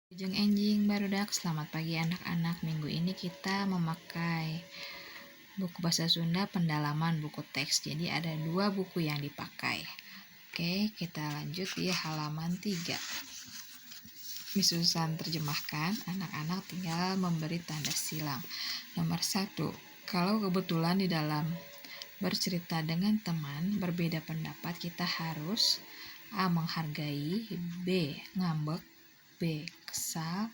Jeng enjing barudak, selamat pagi anak-anak. Minggu ini kita memakai buku bahasa Sunda pendalaman buku teks. Jadi ada 2 buku yang dipakai. Oke, kita lanjut di halaman 3. Miss Susan terjemahkan, anak-anak tinggal memberi tanda silang. Nomor 1, kalau kebetulan di dalam bercerita dengan teman berbeda pendapat, kita harus A. menghargai, B. ngambek, B. kesal,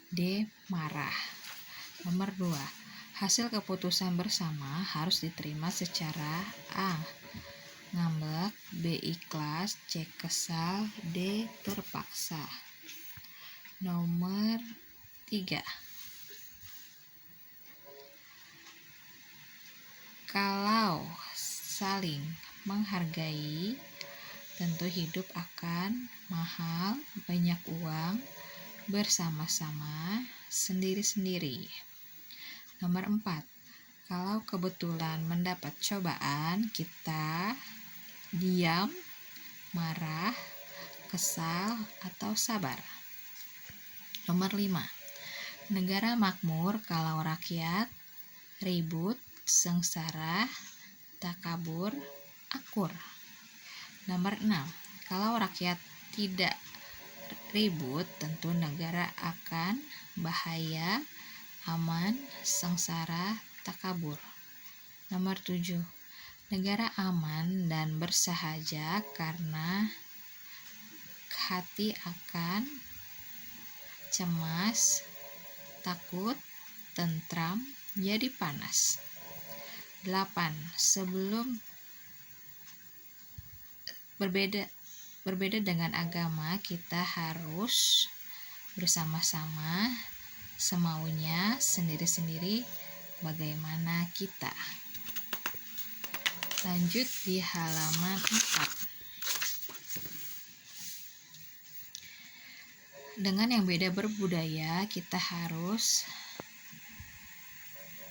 D. marah. Nomor 2, hasil keputusan bersama harus diterima secara A. ngambek, B. ikhlas, C. kesal, D. terpaksa. Nomor 3, kalau saling menghargai, tentu hidup akan mahal, banyak uang, bersama-sama, sendiri-sendiri. Nomor 4, kalau kebetulan mendapat cobaan, kita diam, marah, kesal, atau sabar. Nomor 5, negara makmur kalau rakyat ribut, sengsara, takabur, akur. Nomor 6, kalau rakyat tidak ribut, tentu negara akan bahaya, aman, sengsara, takabur. Nomor 7, negara aman dan bersahaja karena hati akan cemas, takut, tentram, jadi panas. 8, sebelum berbeda dengan agama, kita harus bersama-sama, semaunya, sendiri-sendiri, bagaimana kita. Lanjut di halaman 4. Dengan yang beda berbudaya, kita harus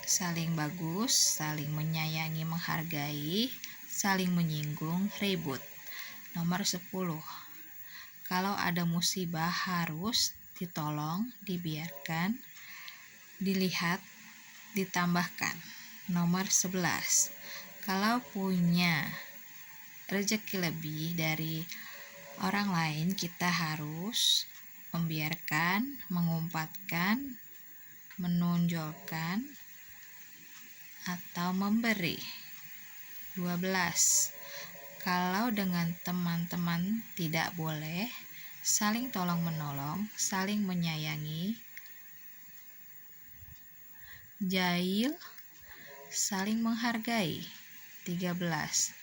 saling bagus, saling menyayangi, menghargai, saling menyinggung, ribut. Nomor 10, kalau ada musibah harus ditolong, dibiarkan, dilihat, ditambahkan. Nomor 11, kalau punya rezeki lebih dari orang lain, kita harus membiarkan, mengumpatkan, menonjolkan, atau memberi. 12, kalau dengan teman-teman tidak boleh, saling tolong-menolong, saling menyayangi, jahil, saling menghargai. 13,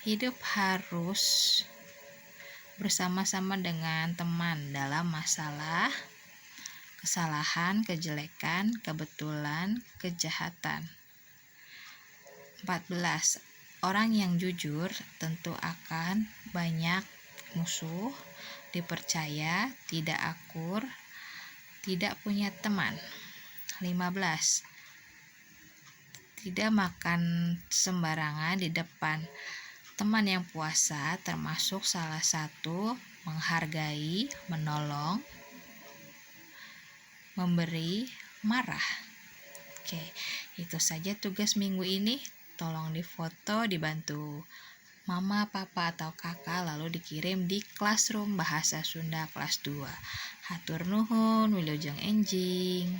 hidup harus bersama-sama dengan teman dalam masalah, kesalahan, kejelekan, kebetulan, kejahatan. 14, orang yang jujur tentu akan banyak musuh, dipercaya, tidak akur, tidak punya teman. 15, tidak makan sembarangan di depan teman yang puasa, termasuk salah satu menghargai, menolong, memberi, marah. Oke, itu saja tugas minggu ini. Tolong difoto, dibantu mama, papa, atau kakak, lalu dikirim di Classroom Bahasa Sunda kelas 2. Hatur nuhun, wilujeng enjing.